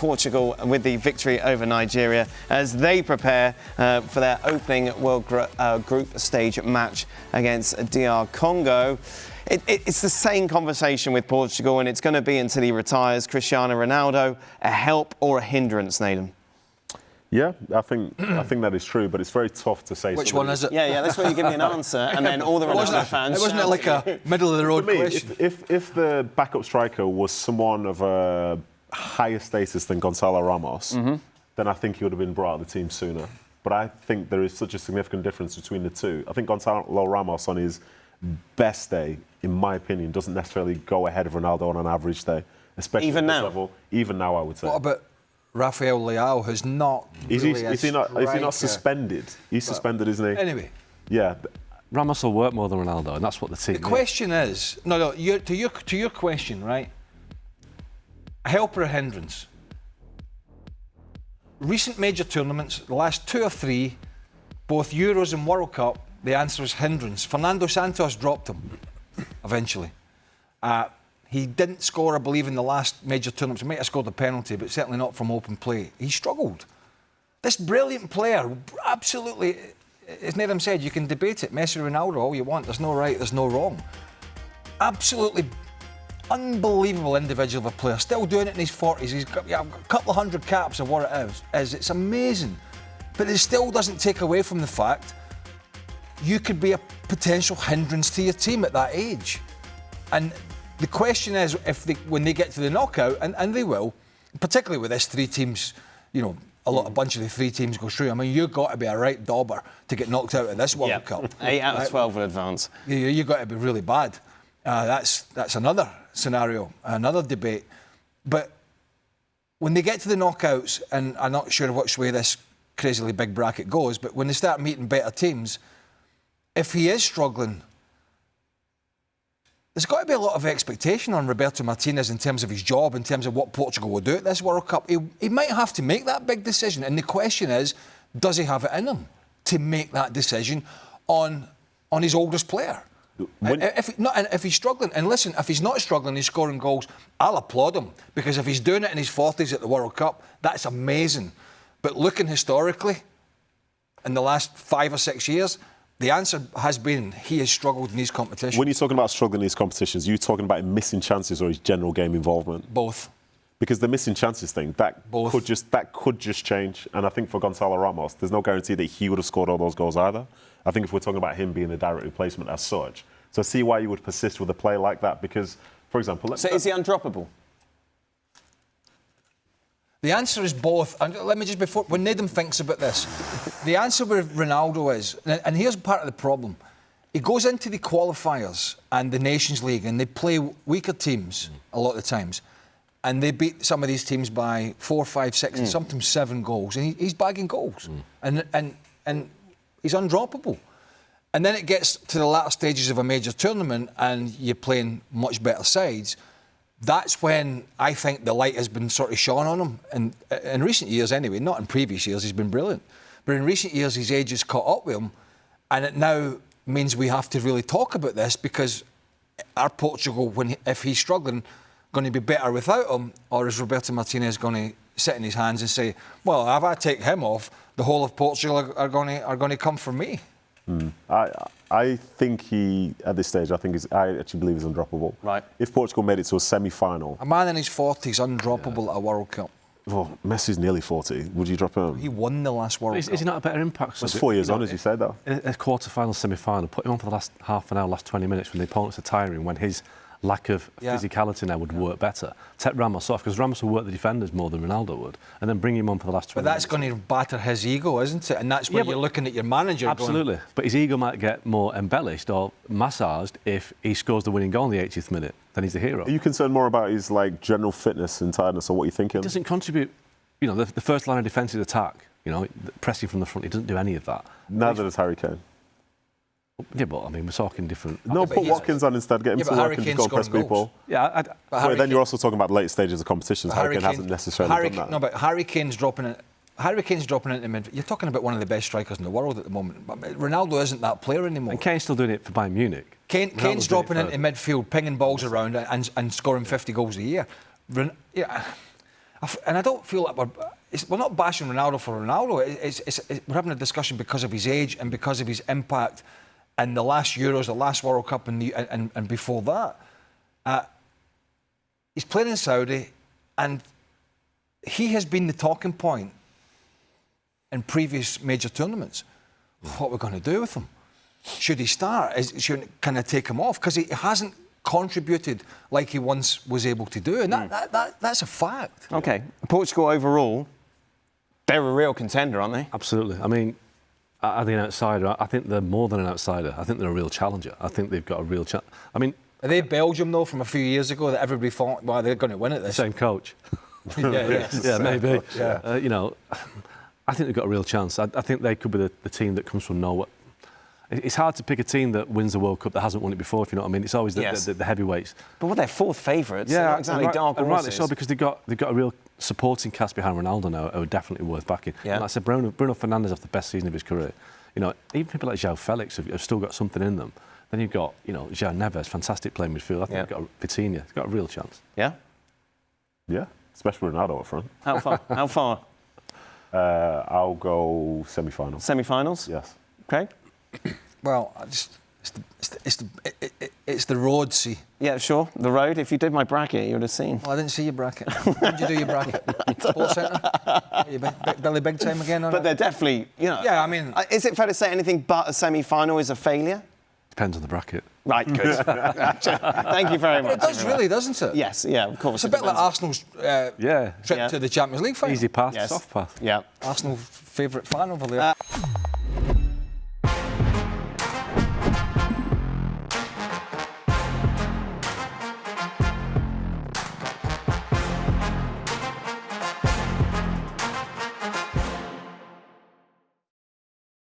Portugal with the victory over Nigeria as they prepare for their opening World Group stage match against DR Congo. It's the same conversation with Portugal, and it's going to be until he retires. Cristiano Ronaldo, a help or a hindrance, Nedum? Yeah, I think that is true, but it's very tough to say. Which one is it? Yeah, that's where you give me an answer, and then all the Ronaldo fans. It wasn't like a middle of the road question. If the backup striker was someone of a higher status than Gonzalo Ramos, then I think he would have been brought out of the team sooner. But I think there is such a significant difference between the two. I think Gonzalo Ramos on his best day, in my opinion, doesn't necessarily go ahead of Ronaldo on an average day, especially even at this now. level. Even now, I would say. What about Rafael Leao, who's not? Is he not suspended? He's suspended, isn't he? Anyway. Yeah. Ramos will work more than Ronaldo, and that's what the team. The question is, to your question, right? A help or a hindrance? Recent major tournaments, the last 2 or 3, both Euros and World Cup, the answer is hindrance. Fernando Santos dropped him eventually. He didn't score, I believe, in the last major tournaments. He might have scored a penalty, but certainly not from open play. He struggled. This brilliant player, absolutely, as Nedum said, you can debate it, Messi, Ronaldo, all you want. There's no right, there's no wrong. Absolutely unbelievable individual of a player, still doing it in his 40s. He's got a couple of hundred caps of what it is. It's amazing. But it still doesn't take away from the fact you could be a potential hindrance to your team at that age. And the question is, when they get to the knockout, and they will, particularly with this 3 teams, a bunch of the 3 teams go through. I mean, you've got to be a right dauber to get knocked out of this World Cup. 8 out of 12 will advance. You've got to be really bad. That's another scenario, another debate. But when they get to the knockouts, and I'm not sure which way this crazily big bracket goes, but when they start meeting better teams, if he is struggling, there's got to be a lot of expectation on Roberto Martinez in terms of his job, in terms of what Portugal will do at this World Cup. He might have to make that big decision, and the question is, does he have it in him to make that decision on his oldest player? If he's struggling, and listen, if he's not struggling, he's scoring goals, I'll applaud him, because if he's doing it in his 40s at the World Cup, that's amazing. But looking historically, in the last 5 or 6 years, the answer has been he has struggled in these competitions. When you're talking about struggling in these competitions, are you talking about him missing chances or his general game involvement? Both. Because the missing chances thing, that could just change. And I think for Gonzalo Ramos, there's no guarantee that he would have scored all those goals either. I think if we're talking about him being a direct replacement as such. So I see why you would persist with a play like that, because, for example... So is he undroppable? The answer is both. And let me just, when Nedum thinks about this, the answer with Ronaldo is, and here's part of the problem, he goes into the qualifiers and the Nations League, and they play weaker teams a lot of the times, and they beat some of these teams by 4, 5, 6, and sometimes 7 goals, and he's bagging goals, and he's undroppable. And then it gets to the latter stages of a major tournament and you're playing much better sides. That's when I think the light has been sort of shone on him. And in recent years anyway, not in previous years, he's been brilliant. But in recent years, his age has caught up with him. And it now means we have to really talk about this, because are Portugal, if he's struggling, going to be better without him? Or is Roberto Martinez going to sit in his hands and say, well, if I take him off, the whole of Portugal are going to come for me? I think at this stage, I actually believe he's undroppable. Right. If Portugal made it to a semi-final... A man in his 40s undroppable at a World Cup. Oh, Messi's nearly 40. Would you drop him? He won the last World Cup. Is he not a better impact? That's 4 years on, as you said, though. A quarter-final, semi-final, put him on for the last half an hour, last 20 minutes when the opponents are tiring, when his lack of physicality now would work better. Take Ramos off, because Ramos will work the defenders more than Ronaldo would, and then bring him on for the last 20 minutes. But that's going to batter his ego, isn't it? And that's where you're looking at your manager. Absolutely. But his ego might get more embellished or massaged if he scores the winning goal in the 80th minute. Then he's the hero. Are you concerned more about his general fitness and tiredness, or what you think? He doesn't contribute. The first line of defence is attack. Pressing from the front. He doesn't do any of that. Neither does Harry Kane. Yeah, but we're talking different... No, put Watkins on instead, get him to work and just go and press people. Yeah, but then you're also talking about late stages of competitions. Harry Kane hasn't necessarily done that. No, but Harry Kane's dropping it. Harry Kane's dropping into mid. You're talking about one of the best strikers in the world at the moment. Ronaldo isn't that player anymore. And Kane's still doing it for Bayern Munich. Kane's dropping into midfield, pinging balls around and scoring 50 goals a year. And I don't feel like we're not bashing Ronaldo for Ronaldo. We're having a discussion because of his age and because of his impact in the last Euros, the last World Cup, and before that. He's playing in Saudi, and he has been the talking point in previous major tournaments. What we're going to do with him? Should he start? Can I take him off? Because he hasn't contributed like he once was able to do, and that's a fact. Okay, Portugal overall, they're a real contender, aren't they? Absolutely. I mean, are they an outsider? I think they're more than an outsider. I think they're a real challenger. I think they've got a real chance. I mean, are they Belgium though from a few years ago that everybody thought, well, they're going to win it this? Same coach. yeah, maybe. Yeah. You know, I think they've got a real chance. I think they could be the team that comes from nowhere. It's hard to pick a team that wins the World Cup that hasn't won it before, if you know what I mean. It's always the heavyweights. But they're fourth favourites. Yeah, not exactly dark horses. Rightly so, because they've got a real supporting cast behind Ronaldo now who are definitely worth backing. Yeah. And like I said, Bruno Fernandes after the best season of his career. You know, even people like João Felix have still got something in them. Then you've got, you know, João Neves, fantastic playing midfield. I think you've got Vitinha. He's got a real chance. Yeah? Yeah, especially Ronaldo up front. How far? How far? I'll go semi-finals. Semi-finals? Yes. Okay. Well, it's the road, see. Yeah, sure. The road. If you did my bracket, you would have seen. Well, I didn't see your bracket. When did you do your bracket? Sports Centre? Billy Big Time again? But they're definitely, you know. Yeah, I mean. Is it fair to say anything but a semi-final is a failure? Depends on the bracket. Right, good. Thank you very much. It does really, doesn't it? Yes, yeah, of course. It's a bit like Arsenal's trip to the Champions League final. Easy path, Yes. soft path. Yeah. Arsenal favourite fan over there.